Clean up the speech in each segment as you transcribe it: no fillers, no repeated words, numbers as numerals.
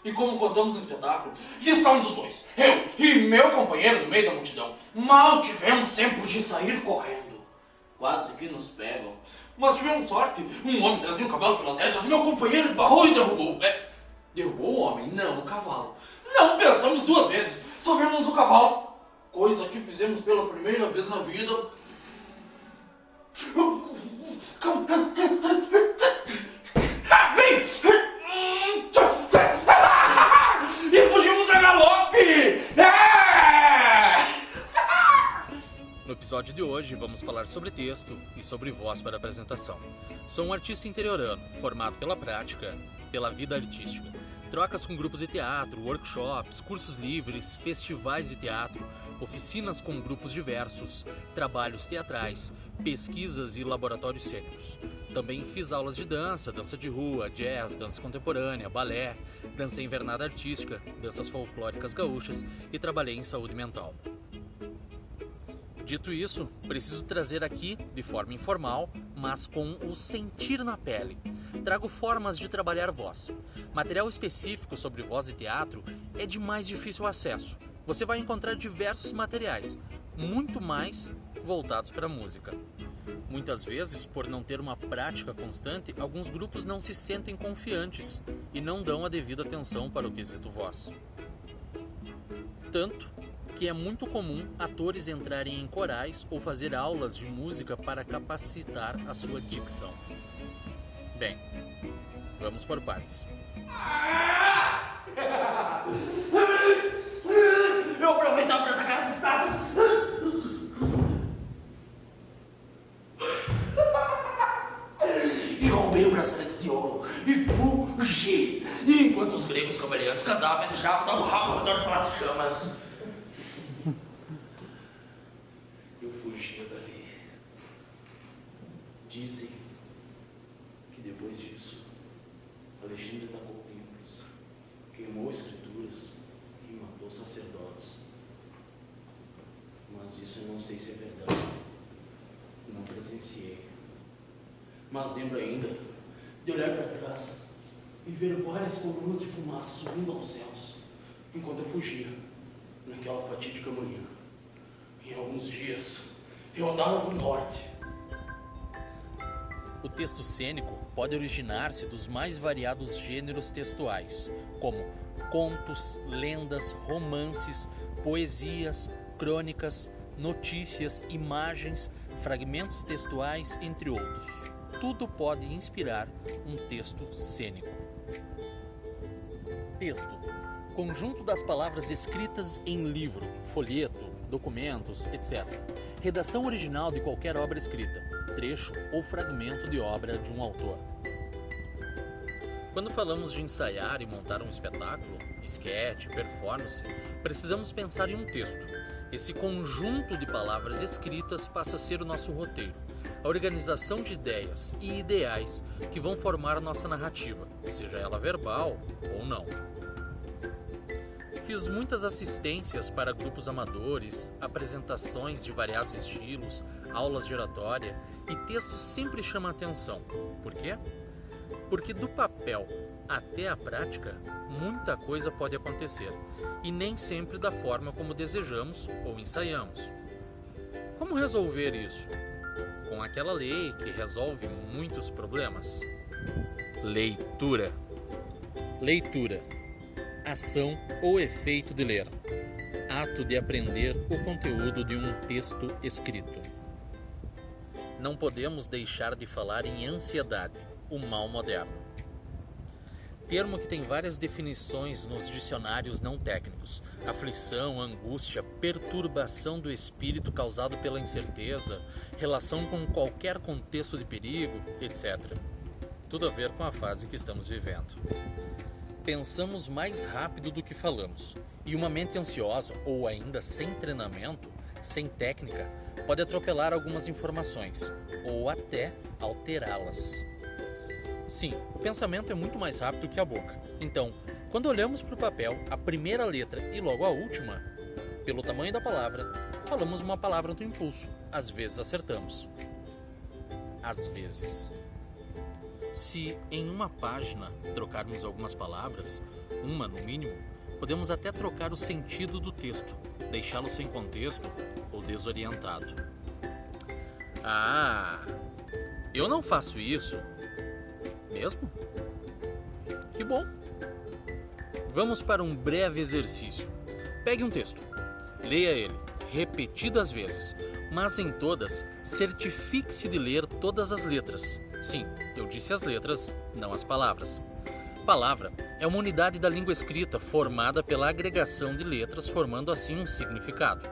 E como contamos no espetáculo, estamos os dois, eu e meu companheiro no meio da multidão. Mal tivemos tempo de sair correndo. Quase que nos pegam. Mas tivemos sorte. Um homem trazia um cavalo pelas rédeas. Meu companheiro esbarrou e derrubou. Derrubou o homem? Não, o cavalo. Não pensamos duas vezes. Só vimos o cavalo. Coisa que fizemos pela primeira vez na vida. E fugimos a galope! No episódio de hoje vamos falar sobre texto e sobre voz para apresentação. Sou um artista interiorano, formado pela prática, pela vida artística. Trocas com grupos de teatro, workshops, cursos livres, festivais de teatro, oficinas com grupos diversos, trabalhos teatrais, pesquisas e laboratórios cênicos. Também fiz aulas de dança, dança de rua, jazz, dança contemporânea, balé, dança invernada artística, danças folclóricas gaúchas e trabalhei em saúde mental. Dito isso, preciso trazer aqui, de forma informal, mas com o sentir na pele. Trago formas de trabalhar voz. Material específico sobre voz e teatro é de mais difícil acesso. Você vai encontrar diversos materiais, muito mais voltados para a música. Muitas vezes, por não ter uma prática constante, alguns grupos não se sentem confiantes e não dão a devida atenção para o quesito voz. Tanto que é muito comum atores entrarem em corais ou fazer aulas de música para capacitar a sua dicção. Bem, vamos por partes. Eu vou aproveitar para atacar as estátuas. E roubei o bracelete de ouro e fugi. E enquanto os gregos cavaleantes cantavam esse chavo, dava o rabo ao redor do palácio de chamas. Eu fugia dali. Dizem que depois disso, Alexandre atacou templos, queimou escrituras e matou sacerdotes. Mas isso eu não sei se é verdade. Não presenciei. Mas lembro ainda de olhar para trás e ver várias colunas de fumaça subindo aos céus, enquanto eu fugia naquela fatídica manhã. Em alguns dias, eu andava no norte. O texto cênico pode originar-se dos mais variados gêneros textuais, como contos, lendas, romances, poesias, crônicas, notícias, imagens, fragmentos textuais, entre outros. Tudo pode inspirar um texto cênico. Texto: conjunto das palavras escritas em livro, folheto, documentos, etc. Redação original de qualquer obra escrita, trecho ou fragmento de obra de um autor. Quando falamos de ensaiar e montar um espetáculo, esquete, performance, precisamos pensar em um texto. Esse conjunto de palavras escritas passa a ser o nosso roteiro, a organização de ideias e ideais que vão formar a nossa narrativa, seja ela verbal ou não. Fiz muitas assistências para grupos amadores, apresentações de variados estilos, aulas de oratória, e texto sempre chama a atenção. Por quê? Porque do papel até a prática, muita coisa pode acontecer, e nem sempre da forma como desejamos ou ensaiamos. Como resolver isso? Com aquela lei que resolve muitos problemas? Leitura. Leitura. Ação ou efeito de ler. Ato de aprender o conteúdo de um texto escrito. Não podemos deixar de falar em ansiedade, o mal moderno. Termo que tem várias definições nos dicionários não técnicos: aflição, angústia, perturbação do espírito causado pela incerteza, relação com qualquer contexto de perigo, etc. Tudo a ver com a fase que estamos vivendo. Pensamos mais rápido do que falamos, e uma mente ansiosa, ou ainda sem treinamento, sem técnica, pode atropelar algumas informações, ou até alterá-las. Sim, o pensamento é muito mais rápido que a boca. Então, quando olhamos para o papel, a primeira letra e logo a última, pelo tamanho da palavra, falamos uma palavra do impulso. Às vezes acertamos. Às vezes. Se em uma página trocarmos algumas palavras, Uma, no mínimo, podemos até trocar o sentido do texto, deixá-lo sem contexto ou desorientado. Ah, eu não faço isso. Mesmo? Que bom! Vamos para um breve exercício. Pegue um texto, leia ele repetidas vezes, mas em todas, certifique-se de ler todas as letras. Sim, eu disse as letras, não as palavras. Palavra é uma unidade da língua escrita formada pela agregação de letras, formando assim um significado.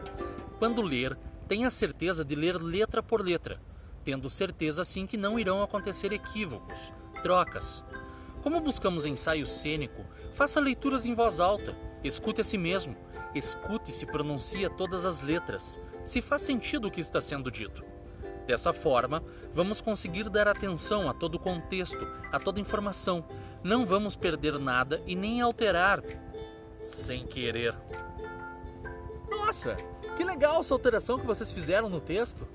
Quando ler, tenha certeza de ler letra por letra, tendo certeza assim que não irão acontecer equívocos, trocas. Como buscamos ensaio cênico, faça leituras em voz alta, escute a si mesmo, escute se pronuncia todas as letras, se faz sentido o que está sendo dito. Dessa forma, vamos conseguir dar atenção a todo o contexto, a toda informação. Não vamos perder nada e nem alterar sem querer. Nossa, que legal essa alteração que vocês fizeram no texto.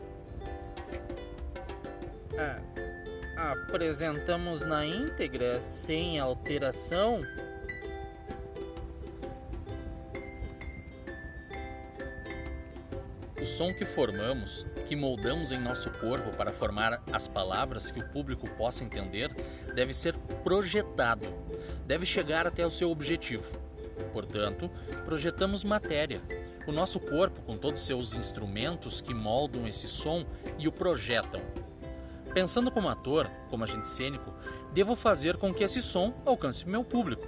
Apresentamos na íntegra, sem alteração. O som que formamos, que moldamos em nosso corpo para formar as palavras que o público possa entender, deve ser projetado, deve chegar até o seu objetivo. Portanto, projetamos matéria, o nosso corpo com todos os seus instrumentos que moldam esse som e o projetam. Pensando como ator, como agente cênico, devo fazer com que esse som alcance meu público.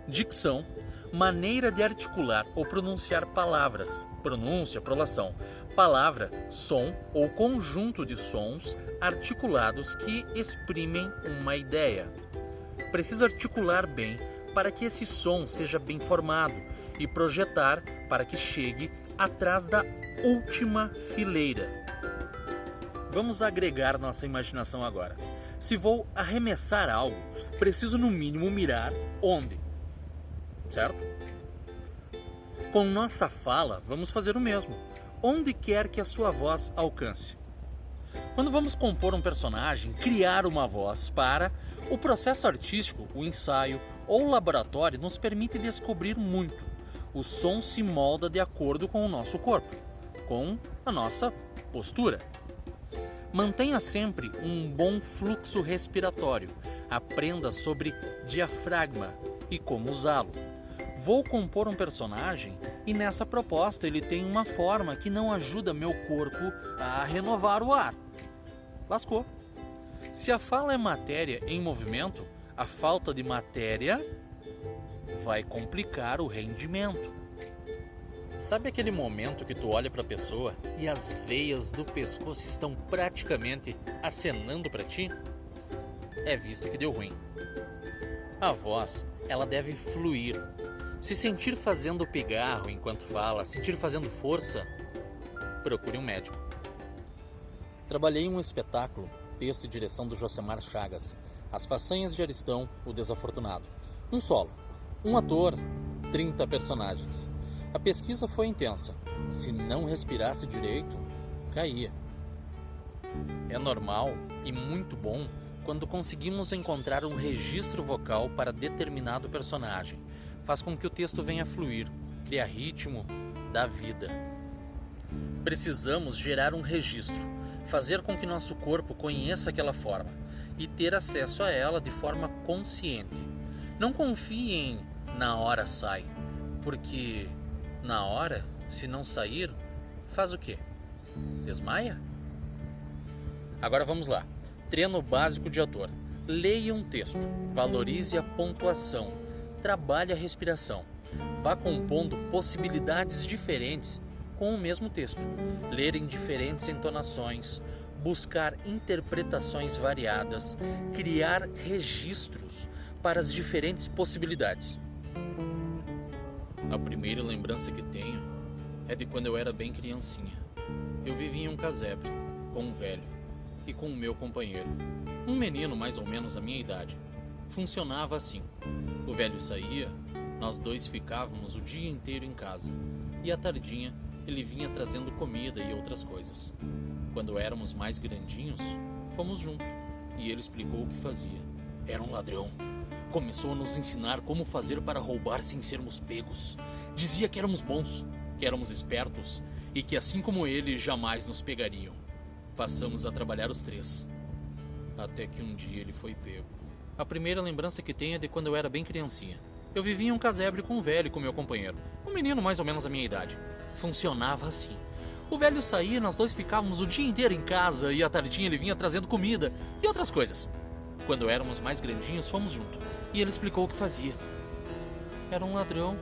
Dicção, maneira de articular ou pronunciar palavras, pronúncia, prolação, palavra, som ou conjunto de sons articulados que exprimem uma ideia. Preciso articular bem para que esse som seja bem formado e projetar para que chegue atrás da última fileira. Vamos agregar nossa imaginação agora. Se vou arremessar algo, preciso no mínimo mirar onde? Certo? Com nossa fala, vamos fazer o mesmo. Onde quer que a sua voz alcance. Quando vamos compor um personagem, criar uma voz para, o processo artístico, o ensaio ou o laboratório nos permite descobrir muito. O som se molda de acordo com o nosso corpo, com a nossa postura. Mantenha sempre um bom fluxo respiratório. Aprenda sobre diafragma e como usá-lo. Vou compor um personagem e nessa proposta ele tem uma forma que não ajuda meu corpo a renovar o ar. Lascou. Se a fala é matéria em movimento, a falta de matéria vai complicar o rendimento. Sabe aquele momento que tu olha para a pessoa e as veias do pescoço estão praticamente acenando para ti? É visto que deu ruim. A voz, ela deve fluir. Se sentir fazendo pigarro enquanto fala, sentir fazendo força, procure um médico. Trabalhei em um espetáculo, texto e direção do Josemar Chagas, As Façanhas de Aristão, o Desafortunado. Um solo, um ator, 30 personagens. A pesquisa foi intensa. Se não respirasse direito, caía. É normal e muito bom quando conseguimos encontrar um registro vocal para determinado personagem. Faz com que o texto venha a fluir, cria ritmo, dá vida. Precisamos gerar um registro, fazer com que nosso corpo conheça aquela forma e ter acesso a ela de forma consciente. Não confie em na hora sai, porque na hora, se não sair, faz o quê? Desmaia? Agora vamos lá. Treino básico de ator. Leia um texto, valorize a pontuação, trabalhe a respiração. Vá compondo possibilidades diferentes com o mesmo texto. Ler em diferentes entonações, buscar interpretações variadas, criar registros para as diferentes possibilidades. A primeira lembrança que tenho é de quando eu era bem criancinha. Eu vivia em um casebre, com um velho e com o meu companheiro, um menino mais ou menos da minha idade. Funcionava assim: o velho saía, nós dois ficávamos o dia inteiro em casa, e à tardinha ele vinha trazendo comida e outras coisas. Quando éramos mais grandinhos, fomos juntos, e ele explicou o que fazia. Era um ladrão. Começou a nos ensinar como fazer para roubar sem sermos pegos. Dizia que éramos bons, que éramos espertos e que assim como ele jamais nos pegariam. Passamos a trabalhar os três. Até que um dia ele foi pego. A primeira lembrança que tenho é de quando eu era bem criancinha. Eu vivia em um casebre com um velho e com meu companheiro. Um menino mais ou menos da minha idade. Funcionava assim. O velho saía, nós dois ficávamos o dia inteiro em casa e à tardinha ele vinha trazendo comida e outras coisas. Quando éramos mais grandinhos, fomos juntos. E ele explicou o que fazia. Era um ladrão.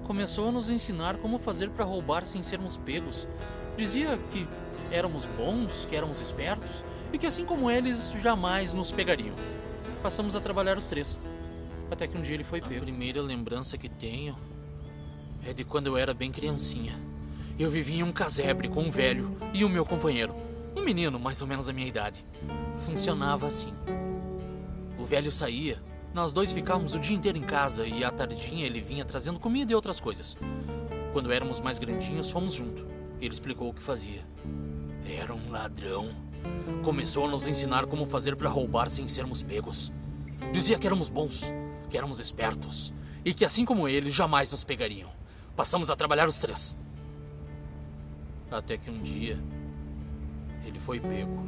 Começou a nos ensinar como fazer para roubar sem sermos pegos. Dizia que éramos bons, que éramos espertos e que assim como eles, jamais nos pegariam. Passamos a trabalhar os três. Até que um dia ele foi pego. A primeira lembrança que tenho é de quando eu era bem criancinha. Eu vivia em um casebre com um velho e o meu companheiro. Um menino mais ou menos da minha idade. Funcionava assim. O velho saía, nós dois ficávamos o dia inteiro em casa e à tardinha ele vinha trazendo comida e outras coisas. Quando éramos mais grandinhos, fomos juntos. Ele explicou o que fazia. Era um ladrão. Começou a nos ensinar como fazer para roubar sem sermos pegos. Dizia que éramos bons, que éramos espertos e que assim como ele, jamais nos pegariam. Passamos a trabalhar os três. Até que um dia ele foi pego.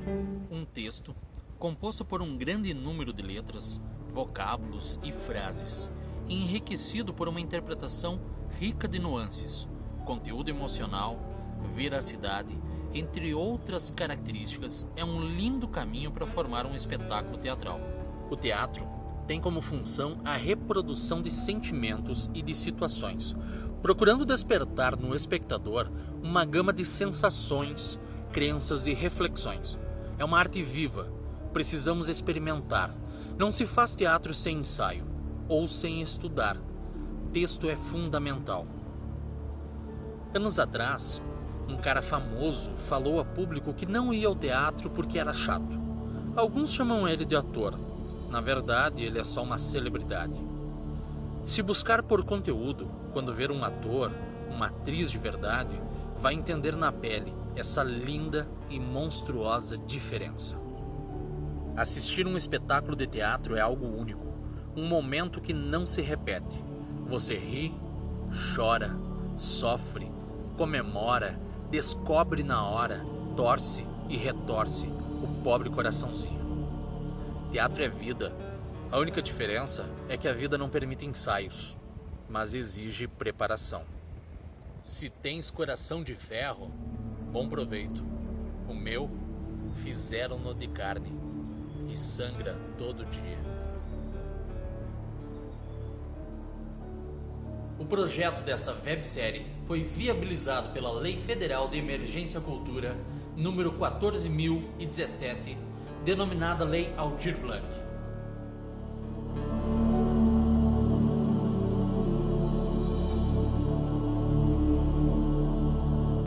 Um texto composto por um grande número de letras, vocábulos e frases, enriquecido por uma interpretação rica de nuances, conteúdo emocional, veracidade, entre outras características, é um lindo caminho para formar um espetáculo teatral. O teatro tem como função a reprodução de sentimentos e de situações, procurando despertar no espectador uma gama de sensações, crenças e reflexões. É uma arte viva, precisamos experimentar. Não se faz teatro sem ensaio ou sem estudar. Texto é fundamental. Anos atrás, um cara famoso falou a público que não ia ao teatro porque era chato. Alguns chamam ele de ator. Na verdade, ele é só uma celebridade. Se buscar por conteúdo, quando ver um ator, uma atriz de verdade, vai entender na pele essa linda e monstruosa diferença. Assistir um espetáculo de teatro é algo único, um momento que não se repete. Você ri, chora, sofre, comemora, descobre na hora, torce e retorce o pobre coraçãozinho. Teatro é vida. A única diferença é que a vida não permite ensaios, mas exige preparação. Se tens coração de ferro, bom proveito. O meu fizeram-no de carne e sangra todo dia. O projeto dessa websérie foi viabilizado pela Lei Federal de Emergência à Cultura, número 14.017, denominada Lei Aldir Blanc.